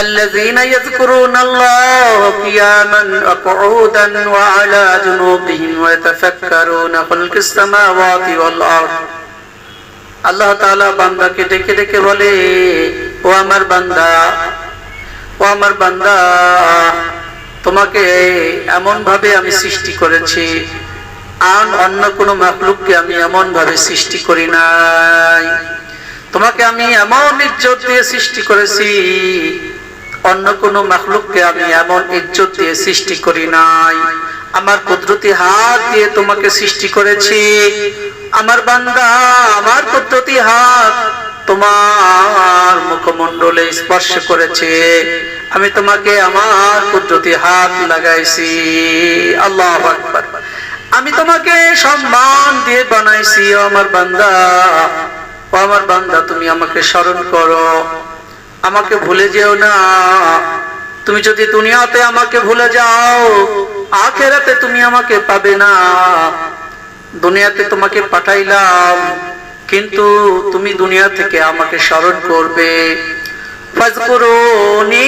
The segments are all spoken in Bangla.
الذين يذكرون الله قياما وقعودا وعلى جنوبهم ويتفكرون خلق السماوات والأرض আল্লাহ তাআলা বান্দাকে ডেকে ডেকে বলে, ও আমার বান্দা, তোমাকে এমন ভাবে আমি সৃষ্টি করেছি, আর অন্য কোনো মাখলুককে আমি এমন ভাবে সৃষ্টি করি নাই। তোমাকে আমি এমন ইজ্জত দিয়ে সৃষ্টি করেছি, অন্য কোনো মাখলুককে আমি এমন ইজ্জত দিয়ে সৃষ্টি করি নাই। আমার কুদরতি হাত দিয়ে তোমাকে সৃষ্টি করেছি। আমার বান্দা, আমার কুদরতি হাত তোমার মুখমণ্ডলে স্পর্শ করেছে, আমি তোমাকে আমার কুদরতি হাত লাগাইছি। আল্লাহু আকবার। আমি তোমাকে সম্মান দিয়ে বানাইছি। ও আমার বান্দা, তুমি আমাকে স্মরণ করো, আমাকে ভুলে যেও না। তুমি যদি দুনিয়াতে আমাকে ভুলে যাও, আখিরাতে তুমি আমাকে পাবে না। দুনিয়াতে তোমাকে পাঠাইলাম, কিন্তু তুমি দুনিয়া থেকে আমাকে স্মরণ করবে। ফাজকুরুনি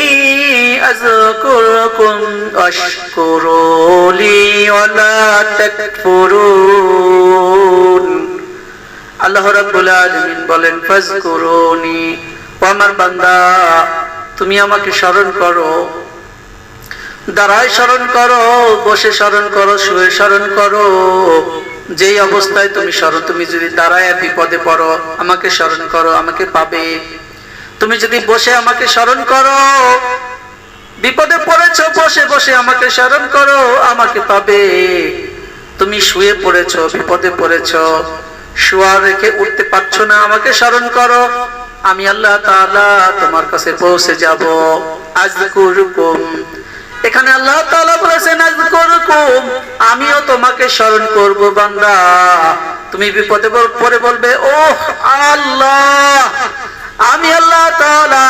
আযকুরকুম ওয়াশকুরুলি ওয়ালা তাকফুরুন। আল্লাহ রাব্বুল আলামিন বলেন, ফাজকুরুনি, ও আমার বান্দা, তুমি আমাকে স্মরণ করো। দাঁড়ায় স্মরণ করো, বসে স্মরণ করো, শুয়ে স্মরণ করো, যেই অবস্থায় তুমি যদি দাঁড়ায় বিপদে পড়ো, আমাকে স্মরণ করো, আমাকে পাবে। তুমি যদি বসে আমাকে স্মরণ করো, বিপদে পড়েছো, বসে বসে আমাকে স্মরণ করো, আমাকে পাবে। তুমি শুয়ে পড়েছো, বিপদে পড়েছো, শুয়া রেখে উঠতে পারছো না, আমাকে স্মরণ করো, আমি আল্লাহ তাআলা তোমার কাছে পৌঁছে যাব। আযকুরকুম, এখানে আল্লাহ তাআলা বলেছেন আযকুরকুম, আমিও তোমাকে স্মরণ করব। বান্দা, তুমি বিপদে পড়ে বলবে, ওহ আল্লাহ, আমি আল্লাহ তাআলা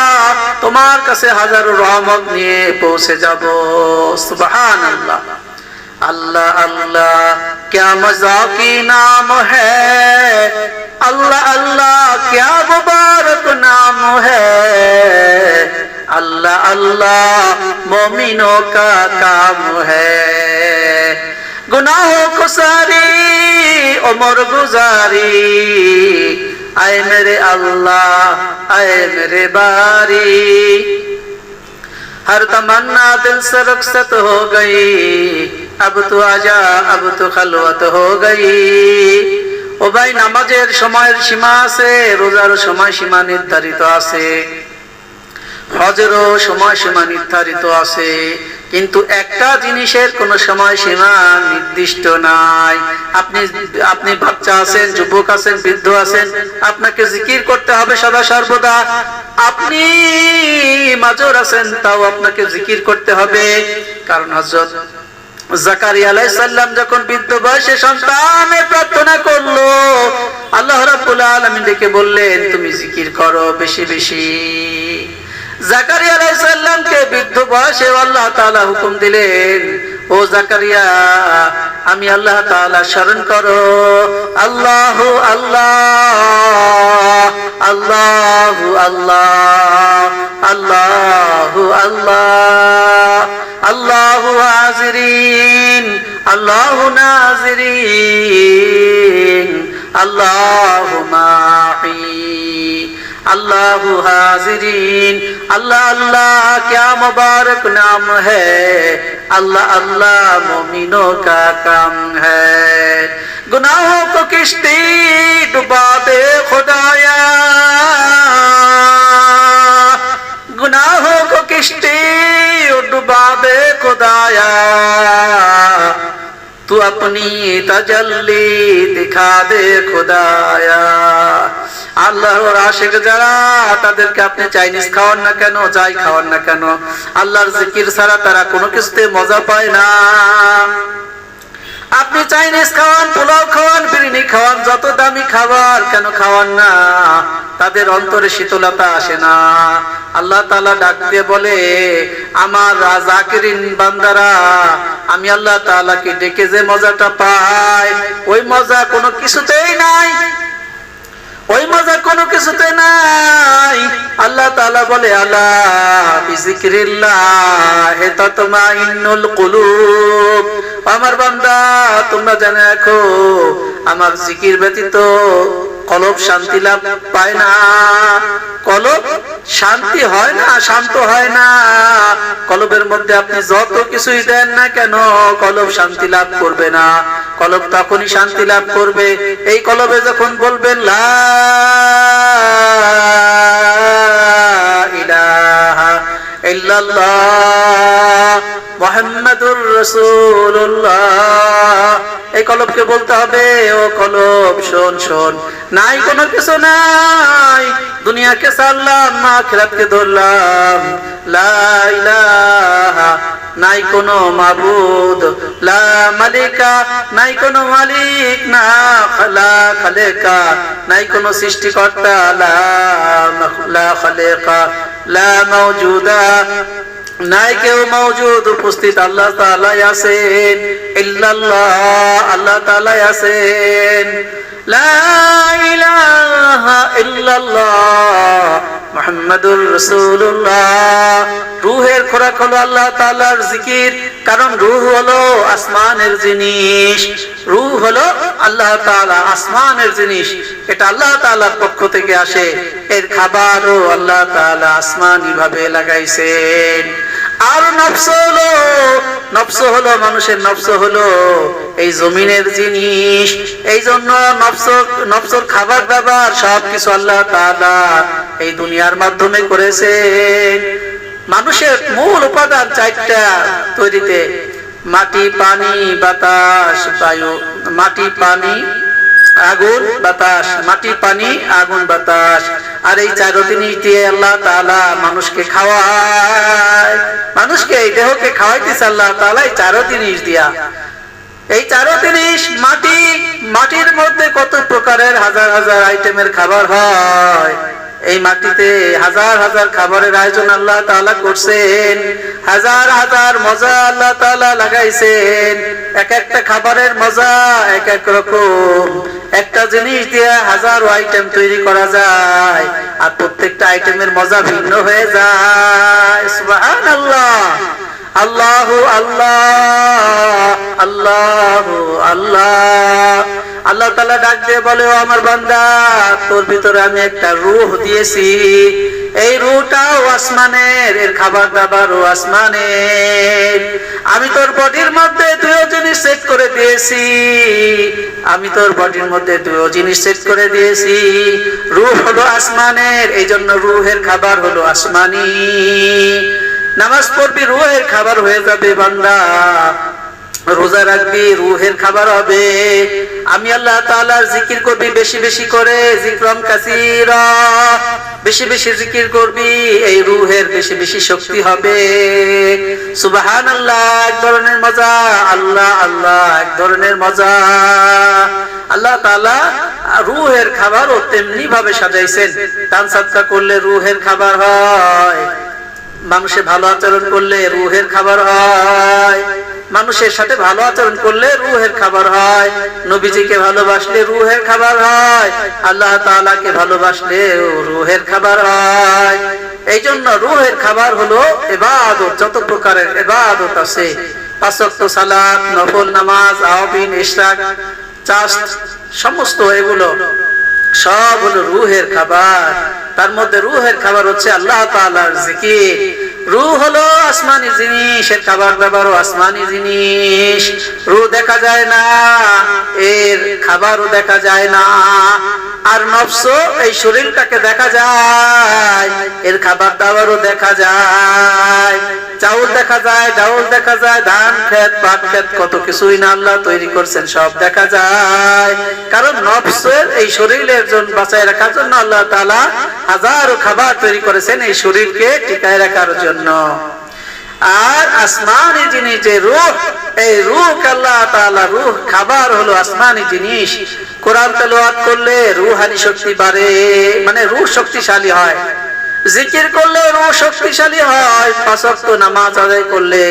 তোমার কাছে হাজারো রহমত নিয়ে পৌঁছে যাব। সুবহানাল্লাহ। अल्लाह अल्लाह क्या मज़ा की नाम है, अल्लाह अल्लाह क्या मुबारक नाम है, अल्लाह अल्लाह मोमिनों का काम है। गुनाहों को सारी उम्र गुजारी, आए मेरे अल्लाह, आए मेरे बारी, हर तमन्ना दिल से रुखसत हो गई, अब तो आजा, अब तो खलवत हो गई। ও ভাই, নামাজের সময়ের সীমা আছে, রোজার সময় সীমা নির্ধারিত আছে, হজেরও সময় সীমা নির্ধারিত আছে, কিন্তু একটা জিনিসের কোনো সময় সীমা নির্দিষ্ট নাই। আপনি বাচ্চা আছেন, যুবক আছেন, বৃদ্ধ আছেন, আপনাকে জিকির করতে হবে সদা সর্বদা। আপনি মাজুর আছেন, তাও আপনাকে জিকির করতে হবে। কারণ হযরত জাকারিয়া আলাইহিস সালাম যখন বৃদ্ধ বয়সে সন্তানের প্রার্থনা করলো, আল্লাহ রাব্বুল আলামিন ডেকে বললেন, তুমি জিকির করো বেশি বেশি। জাকারিয়া আলাইহিস সালামকে বৃদ্ধ বয়সে আল্লাহ তাআলা হুকুম দিলেন, ও জাকারিয়া, আমি আল্লাহ তাআলা স্মরণ করো। আল্লাহু আল্লাহ, আল্লাহু আল্লাহ, আল্লাহু আল্লাহ, আল্লাহু হাজিরিন, আল্লাহু নাজিরিন, আল্লাহু মাঈ, अल्लाह हाजिरीन। अल्लाह अल्लाह क्या मुबारक नाम है, अल्लाह अल्लाह मोमिनों का काम है। गुनाहों को किश्ती डुबा दे खुदाया, गुनाहों को किश्ती डुबा दे खुदाया, तू अपनी तजल्ली दिखा दे खुदाया। আল্লাহর আশিক যারা, তাদেরকে আপনি চাইনিজ খাওয়ান না কেন, যাই খাওয়ান না কেন, আল্লাহর জিকির ছাড়া তারা কোনো কিছুতে মজা পায় না। আপনি চাইনিজ খাওয়ান, পোলাও খাওয়ান, বিরিয়ানি খাওয়ান, যত দামি খাবার কেন খাওয়ান না, তাদের অন্তরে শীতলতা আসে না। আল্লাহ তাআলা ডাক দিয়ে বলে, আমার জাকিরিন বান্দারা, আমি আল্লাহ তাআলাকে ডেকে যে মজাটা পাই, ওই মজা কোনো কিছুতেই নাই। ওই মজা কোনো কিছুতে নাই। আল্লাহ তাআলা বলে আলা বিজিক্রিল্লাহ তাতমাইন্নুল কুলুব। আমার বান্দা তোমরা জেনে রাখো, আমার জিকির ব্যতীত কলব শান্তি লাভ পায় না। কলব শান্তি হয় না, শান্ত হয় না। কলবের মধ্যে আপনি যত কিছুই দেন না কেন, কলব শান্তি লাভ করবে না। কলব তখনই শান্তি লাভ করবে এই কলবে যখন বলবেন লা ইলাহা ইল্লাল্লাহ মুহাম্মাদুর রাসূলুল্লাহ। এই কলবকে বলতে হবে, ও কলব শোন শোন, নাই কোনো কিছু নাই, দুনিয়াকে ছাড়লাম, আখিরাতকে ধরলাম। লা ইলাহা, নাই কোনো মাবুদ, লা মালিকা, নাই কোনো মালিক, না খালেকা, নাই কোনো সৃষ্টিকর্তা, লা খালেকা, লা মাওজুদা, নাই কেউ মওজুদ, উপস্থিত আল্লাহ তাআলা আছেন। ইল্লাল্লাহ, আল্লাহ তাআলা আছেন। লা ইলাহা ইল্লাল্লাহ মুহাম্মাদুর রাসূলুল্লাহ। রূহের খোরাক হলো আল্লাহ তাআলার জিকির, কারণ রূহ হলো আসমানের জিনিস। রূহ হলো আল্লাহ তাআলা আসমানের জিনিস, এটা আল্লাহ তাআলার পক্ষ থেকে আসে। এর খাবারও আল্লাহ তাআলা আসমানি ভাবে লাগাইছেন। আর নফস হলো মানুষের নফস হলো এই জমিনের জিনিস। এই জন্য নফসর খাবার দাবার সবকিছু আল্লাহ তাআলা এই দুনিয়ার মাধ্যমে করেছেন। মানুষের মূল উপাদান চারটা তৈরিতে: মাটি, পানি, বাতাস, বায়ু। মাটি, পানি, আগুন, বাতাস। মাটি, পানি, আগুন, বাতাস। আর এই চার জিনিস দিয়ে আল্লাহ তাআলা মানুষকে খাওয়ায়। মানুষকে এই দেহকে খাওয়াইতেছে আল্লাহ তাআলা এই চার জিনিস দিয়া। এই চার জিনিস, মাটি, মাটির মধ্যে কত প্রকারের হাজার হাজার আইটেমের খাবার হয়। এই মাটিতে হাজার হাজার খাবারের আয়োজন আল্লাহ তাআলা করছেন। হাজার হাজার মজা আল্লাহ তাআলা লাগাইছেন। এক একটা খাবারের মজা এক এক রকম। একটা জিনিস দিয়ে হাজারো আইটেম তৈরি করা যায়, আর প্রত্যেকটা আইটেমের মজা ভিন্ন হয়ে যায়। সুবহানাল্লাহ, আল্লাহু আল্লাহ, আল্লাহু আল্লাহ। আল্লাহ তাআলা ডাক দিয়ে বলে, ও আমার বান্দা, তোর ভিতরে আমি একটা রূহ দিয়েছি। এই রূহটাও আসমানের, এর খাবার দাবারও আসমানের। আমি তোর বডির মধ্যে দুটো জিনিস সেট করে দিয়েছি। আমি তোর বডির মধ্যে দুটো জিনিস সেট করে দিয়েছি। রূহ হলো আসমানের, এই জন্য রূহের খাবার হলো আসমানি। নামাজ পড়বি, রূহের খাবার হয়ে যাবে বান্দা। রোজা রাখবি, রূহের খাবার হবে। আমি আল্লাহ তাআলার জিকির করবি বেশি বেশি করে, জিকরাম কাসীরা, বেশি বেশি জিকির করবি, এই রূহের বেশি বেশি শক্তি হবে। সুবহানাল্লাহ এক ধরনের মজা, আল্লাহ আল্লাহ এক ধরনের মজা। আল্লাহ তাআলা রূহের খাবারও তেমনি ভাবে সাজাইছেন। দান সাদকা করলে রূহের খাবার হয়, মানুষের ভালো আচরণ করলে রূহের খাবার হয়, মানুষের সাথে ভালো আচরণ করলে রূহের খাবার হয়, নবীজিকে ভালোবাসলে রূহের খাবার হয়, আল্লাহ তাআলাকে ভালোবাসলে রূহের খাবার হয়। এই জন্য রূহের খাবার হলো ইবাদত। যত প্রকারের ইবাদত আছে, পাঁচ ওয়াক্ত সালাত, নফল নামাজ, আওয়াবিন, ইশরাক, চাষ্ট, সমস্ত এগুলো সব হলো রূহের খাবার। তার মধ্যে রূহের খাবার হচ্ছে আল্লাহ তাআলার জিকির। রূহ হলো আসমানি জিনিস, এর খাবার দাবারও আসমানি জিনিস। রূহ দেখা যায় না, এর খাবারও দেখা যায় না। আর নফস, এই শরীরটাকে দেখা যায়, এর খাবার দাবারও দেখা যায়। চাউল দেখা যায়, ডাউল দেখা যায়, ধান ক্ষেত, পাট ক্ষেত, কত কিছুই না আল্লাহ তৈরি করছেন, সব দেখা যায়। কারণ নফসের এই শরীরের জন্য বাঁচায় রাখার জন্য আল্লাহ তাআলা হাজারো খাবার তৈরি করেছেন এই শরীরকে টিকায় রাখার জন্য। আর আসমানি জিনিস যে রূহ, এই রূহ আল্লাহ তাআলা, রূহ খাবার হলো আসমানি জিনিস। কোরআন তেলাওয়াত করলে রূহানি শক্তি বাড়ে, মানে রূহ শক্তিশালী হয়। জিকির করলে রূহ শক্তিশালী হয়। পাঁচ ওয়াক্ত নামাজ আদায় করলে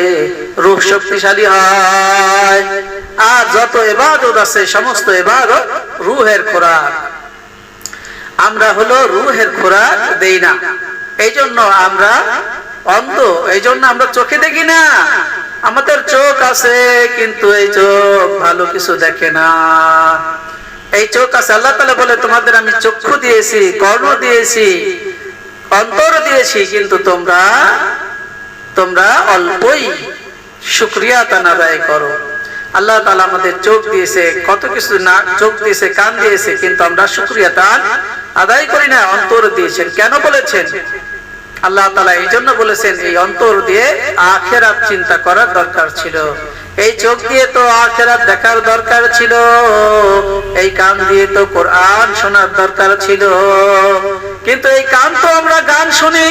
রূহ শক্তিশালী হয়। আর যত ইবাদত আছে সমস্ত ইবাদত রূহের খোরাক। আমরা হলো রূহের খোরাক দেই না, এই জন্য আমরা অন্ধ, এই জন্য আমরা চোখে দেখি না। আমাদের চোখ আছে কিন্তু এই চোখ ভালো কিছু দেখে না। এই চোখ আছে, আল্লাহ তাআলা বলে তোমাদের আমি চক্ষু দিয়েছি, কর্ণ দিয়েছি, অন্তর দিয়েছি, কিন্তু তোমরা অল্পই শুকরিয়া আদায় করো। আল্লাহ তাআলা আমাদের চোখ দিয়েছে, কত কিছু না, চোখ দিয়েছে, কান দিয়েছে, কিন্তু আমরা শুকরিয়া আদায় করি না। অন্তর দিয়েছেন, কেন বলেছেন? আল্লাহ তাআলা এই জন্য বলেছেন, এই অন্তর দিয়ে আখিরাত চিন্তা করার দরকার ছিল, এই চোখ দিয়ে তো আখিরাত দেখার দরকার ছিল, এই কান দিয়ে তো কোরআন শোনার দরকার ছিল, কিন্তু এই কান তো আমরা গান শুনি,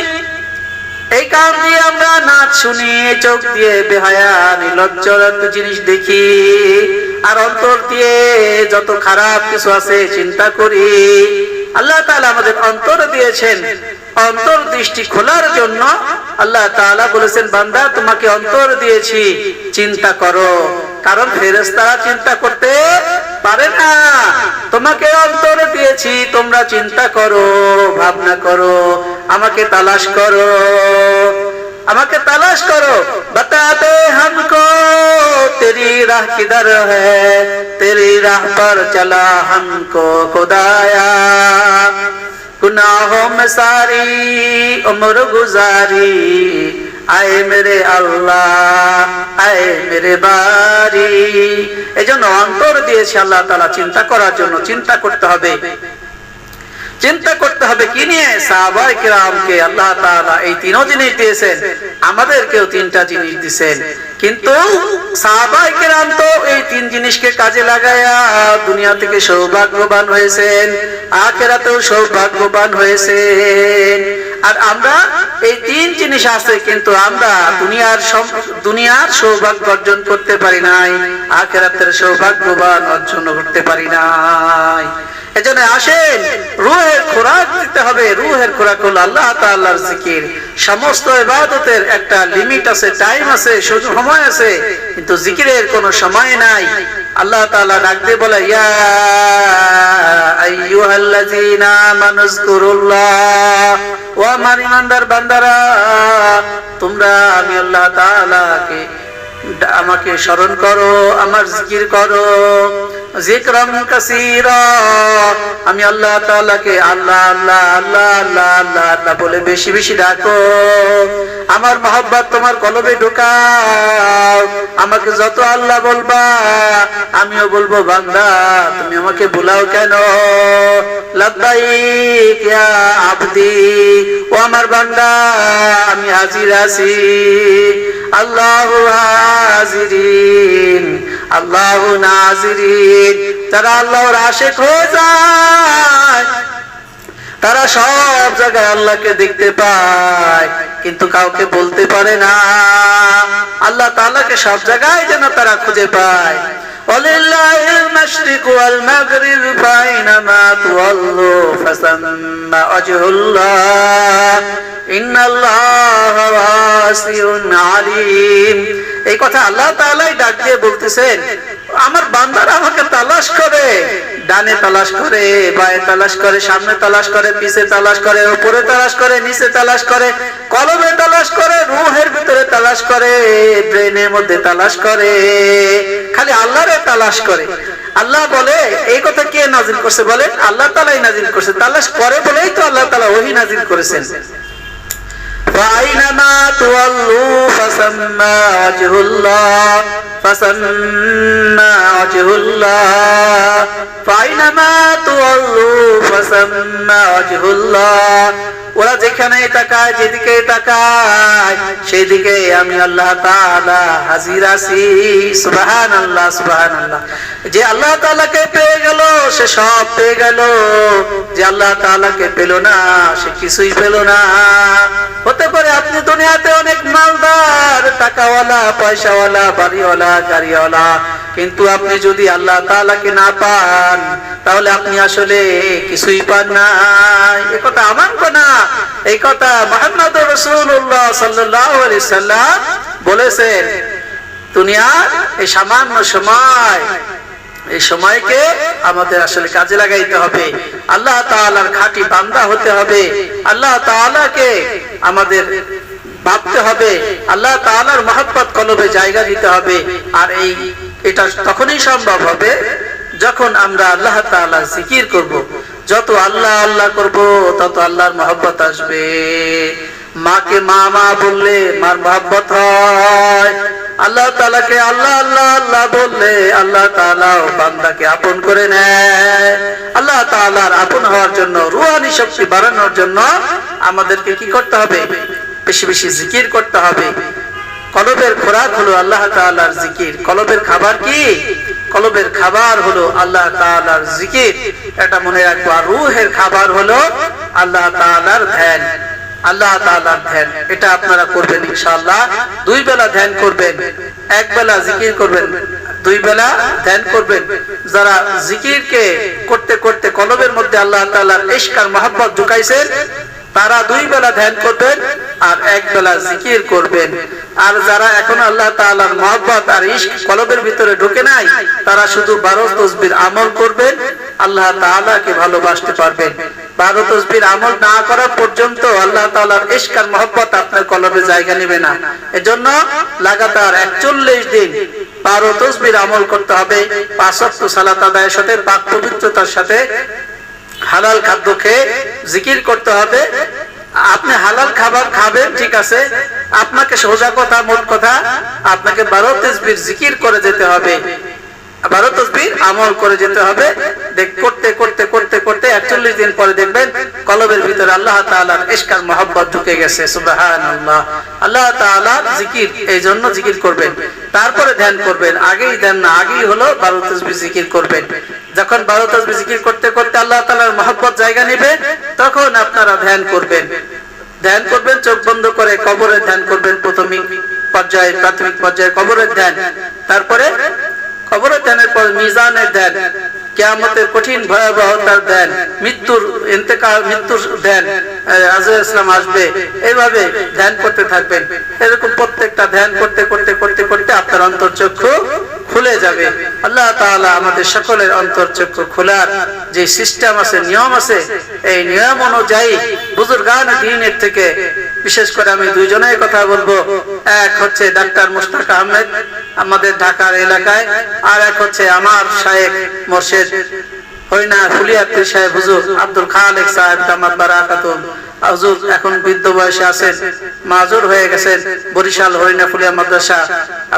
এই কান দিয়ে আমরা নাচ শুনি, এই চোখ দিয়ে বেহায়া নির্লজ্জর জিনিস দেখি, আর অন্তর দিয়ে যত খারাপ কিছু আছে চিন্তা করি। আল্লাহ তাআলা আমাদের অন্তর দিয়েছেন, অন্তর দৃষ্টি খোলার জন্য আল্লাহ তাআলা বলেছেন, বান্দা তোমাকে অন্তর দিয়েছি, চিন্তা করো। কারণ ফেরেশতারা চিন্তা করতে পারে না, তোমাকে অন্তর দিয়েছি, তোমরা চিন্তা করো, ভাবনা করো, আমাকে তালাশ করো, আমাকে তালাশ করো। बता दे हमको तेरी राह किधर है, तेरी राह पर चला हमको खुदाया, गुनाहों में सारी उम्र गुजारी, आए मेरे अल्लाह आए मेरे बारी। এজন্য অন্তর দিয়েছে আল্লাহ তাআলা চিন্তা করার জন্য। চিন্তা করতে হবে, চিন্তা করতে হবে কি নিয়ে? সাহাবায়ে কিরামকে আল্লাহ তাআলা এই তিনও জিনিস দিয়েছেন, আমাদেরকেও তিনটা জিনিস দিয়েছেন, কিন্তু সাহাবায়ে কিরাম তো এই তিন জিনিসকে কাজে লাগায়া দুনিয়া থেকে সৌভাগ্যবান হয়েছেন, আখিরাতেও সৌভাগ্যবান হয়েছেন। আর আমরা এই তিন জিনিস আছে, কিন্তু আমরা দুনিয়ার সৌভাগ্য অর্জন করতে পারি নাই, আখিরাতের সৌভাগ্যবান অর্জন করতে পারি নাই। এজন্য আসেন, রূহের খোরাক দিতে হবে। রূহের খোরাক হলো আল্লাহ তাআলার জিকির। সমস্ত ইবাদতের একটা লিমিট আছে, টাইম আছে, সময় আছে, কিন্তু জিকিরের কোনো সময় নাই। আল্লাহ তাআলা ডাক দিয়ে বলে, ইয়া আইয়ুহাল্লাযীনা আমানুযকুরুল্লাহ, ও আমার ইমানদার বান্দারা, তোমরা আমি আল্লাহ তাআলাকে আমাকে স্মরণ করো, আমার জিকির করো, জিকরাম কাসীরা, আমি আল্লাহ তাআলাকে আল্লাহ আল্লাহ আল্লাহ আল্লাহ আল্লাহ আল্লাহ বলে বেশি বেশি ডাকো, আমার মহব্বত তোমার কলবে ঢোকাও। আমাকে যত আল্লাহ বলবা আমিও বলবো, বান্দা তুমি আমাকে ভুলাও কেন? লাব্বাইক ইয়া আবদি, ও আমার বান্দা আমি হাজির আছি। আল্লাহু হাজিরিন আল্লাহু নাজিরিন, যারা আল্লাহর আশিক হয়ে যায় তারা সব জায়গায় আল্লাহকে দেখতে পায়, কিন্তু কাউকে বলতে পারে না। আল্লাহ তাআলাকে সব জায়গায় যেন তারা খুঁজে পায়। ওয়ালিল্লাহিল মাশরিকু ওয়াল মাগরিব ফাইনামা তুওয়াল্লু ফাসাম্মা ওয়াজহুল্লাহ ইন্নাল্লাহা ওয়াসিউন আলিম। এই কথা আল্লাহ তাআলাই ডাক দিয়ে বলতেছেন, আমার বান্দারা আমাকে তালাশ করে, ডানে তালাশ করে, বায়ে তালাশ করে, সামনে তালাশ করে, পিছে তালাশ করে, উপরে তালাশ করে, নিচে তালাশ করে, কলবে তালাশ করে, রূহের ভিতরে তালাশ করে, ব্রেনের মধ্যে তালাশ করে, খালি আল্লাহরে তালাশ করে। আল্লাহ বলে, এই কথা কে নাজিল করছে বলেন? আল্লাহ তাআলাই নাজিল করছে। তালাশ করে বলেই তো আল্লাহ তাআলা ওহী নাজিল করেছেন। فأينما تولوا فثم وجه الله فثم وجه الله فأينما تولوا فثم وجه الله। ওরা যেখানে তাকায়, যেদিকে তাকায়, সেদিকে আমি আল্লাহ তাআলা হাজির আছি। সুবহানাল্লাহ সুবহানাল্লাহ। যে আল্লাহ তাআলাকে পেয়ে গেল সে সব পেয়ে গেল, যে আল্লাহ তাআলাকে পেল না সে কিছুই পেল না। হতে পারে আপনি দুনিয়াতে অনেক মালদার, টাকাওয়ালা, পয়সাওয়ালা, বাড়িওয়ালা, গাড়িওয়ালা, কিন্তু আপনি যদি আল্লাহ তাআলাকে না পান তাহলে আপনি আসলে কিছুই পান না। এই কথা আমার না, এই কথা মুহাম্মদুর রাসূলুল্লাহ সাল্লাল্লাহু আলাইহি সাল্লাম বলেছেন। দুনিয়ার এই সামান্য সময়, এই সময়কে আমাদের আসলে কাজে লাগাইতে হবে, আল্লাহ তাআলার খাঁটি বান্দা হতে হবে, আল্লাহ তাআলাকে আমাদের ভাবতে হবে, আল্লাহ তাআলার মহব্বত কলবে জায়গা দিতে হবে। আর এটা তখনই সম্ভব হবে যখন আমরা আল্লাহ তাআলার জিকির করব। যত আল্লাহ আল্লাহ করব তত আল্লাহর মহব্বত আসবে। মাকে মা মা বললে মার মহব্বত হয়, আল্লাহ তাআলাকে আল্লাহ আল্লাহ আল্লাহ বললে আল্লাহ তাআলাও বান্দাকে আপন করে নেয়। আল্লাহ তাআলার আপন হওয়ার জন্য, রূহানি শক্তি বাড়ানোর জন্য আমাদেরকে কি করতে হবে? বেশি বেশি জিকির করতে হবে। কলবের খোরাক হলো আল্লাহ তাআলার জিকির। কলবের খাবার কি? কলবের খাবার হলো আল্লাহ তাআলার জিকির, এটা মনে রাখবো। আর রূহের খাবার হলো আল্লাহ তাআলার ধ্যান, আল্লাহ তাআলার ধ্যান। এটা আপনারা করবেন ইনশাআল্লাহ। 2 বেলা ধ্যান করবেন, 1 বেলা জিকির করবেন, 2 বেলা ধ্যান করবেন। যারা জিকিরকে করতে করতে কলবের মধ্যে আল্লাহ তাআলার ইশক আর মহব্বত ঢুকাইছেন, তারা 2 বেলা ধ্যান করবেন আর 1 বেলা জিকির করবেন। আর যারা এখন আল্লাহ তাআলার মহব্বত আর ইশক কলবের ভিতরে ঢুকে নাই, তারা শুধু 12 তাসবিহ আমল করবেন, আল্লাহ তাআলাকে ভালোবাসতে পারবেন। 12 তাসবিহ আমল না করা পর্যন্ত আল্লাহ তাআলার ইশক আর মহব্বত আপনার কলবে জায়গা নেবে না। এজন্য লাগাতার 41 দিন 12 তাসবিহ আমল করতে হবে। 5 ওয়াক্ত সালাত আদায়ের সাথে, পাক পবিত্রতার সাথে, হালাল খাদ্য খেয়ে জিকির করতে হবে। আপনি হালাল খাবার খাবেন, ঠিক আছে, আপনাকে সোজা কথা, মোট কথা, আপনাকে 12 তাসবিহ জিকির করে যেতে হবে, 12 তাসবিহ আমল করে যেতে হবে। করতে করতে করতে করতে 41 দিন পরে দেখবেন কলবের ভিতরে আল্লাহ তাআলার ইশক আর মহব্বত ঢুকে গেছে। সুবহানাল্লাহ। আল্লাহ তাআলার জিকির, এই জন্য জিকির করবেন, তারপরে ধ্যান করবেন। আগেই ধ্যান না, আগেই হলো 12 তাসবিহ জিকির করবেন। যখন 12 তাসবিহ জিকির করতে করতে আল্লাহ তাআলার মহব্বত জায়গা নেবে, তখন আপনারা ধ্যান করবেন। ধ্যান করবেন চোখ বন্ধ করে, কবরের ধ্যান করবেন। প্রাথমিক পর্যায়ে কবরের ধ্যান, তারপরে কবরের ধ্যানের পর মিজানের ধ্যান, কিয়ামতের কঠিন ভয়াবহতার ধ্যান, মৃত্যুর ইন্তেকাল, মৃত্যুর ধ্যান, আজরাইল ইসলাম আসবে, এইভাবে ধ্যান করতে থাকবেন। এরকম প্রত্যেকটা ধ্যান করতে করতে করতে করতে আপনার অন্তর্চক্ষু খুলে যাবে। আল্লাহ তাআলা আমাদের সকলের অন্তর্চক্ষু খোলার যে সিস্টেম আছে, নিয়ম আছে, এই নিয়ম অনুযায়ী বুজুর্গানে দ্বীনের থেকে বিশেষ করে আমি 2 জনের কথা বলবো। এক হচ্ছে ডাক্তার মুশতাক আহমেদ আমাদের ঢাকার এলাকায়, আর এক হচ্ছে আমার শায়েখ মুর্শিদ হইনা ফুলিয়াতি সাহেব হুজুর আব্দুল খালেক সাহেব দামাত বারাকাতুম। হুজুর এখন বৃদ্ধ বয়সে আছেন, মাজুর হয়ে গেছেন। বরিশাল হরিনা ফুলিয়া মাদ্রাসা,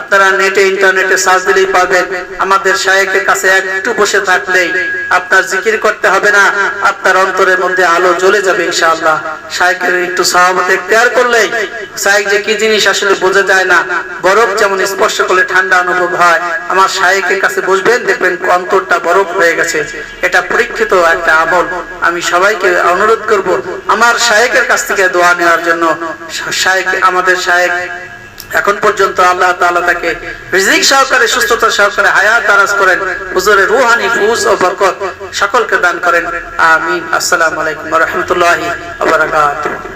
আপনারা নেটে ইন্টারনেটে সার্চ দিলেই পাবেন। আমাদের শায়েখের কাছে একটু বসে থাকলেই আপনার জিকির করতে হবে না, আপনার অন্তরের মধ্যে আলো জ্বলে যাবে ইনশাআল্লাহ। শায়েখের একটু সাহাবত ইখতিয়ার করলেই শায়েখ যে কি জিনিস আসলে বোঝা যায় না, বরফ যেমন স্পর্শ করলে ঠান্ডা অনুভব হয়, আমার শায়েখের কাছে বসবেন, দেখবেন অন্তরটা বরফ হয়ে গেছে। এটা পরীক্ষিত একটা আমল। আমি সবাইকে অনুরোধ করব আমার শায়েখের কাছ থেকে দোয়া নেওয়ার জন্য। শায়েখ, আমাদের শায়েখ এখন পর্যন্ত আল্লাহ তাআলা তাকে রিজিক সহকারে, সুস্থতা সহকারে হায়াত দারাজ করেন, হুজুরের রূহানি ফুজ ও বরকত সকলকে দান করেন। আমিন। আসসালামু আলাইকুম ওয়া রাহমাতুল্লাহি ওয়া বারাকাতুহু।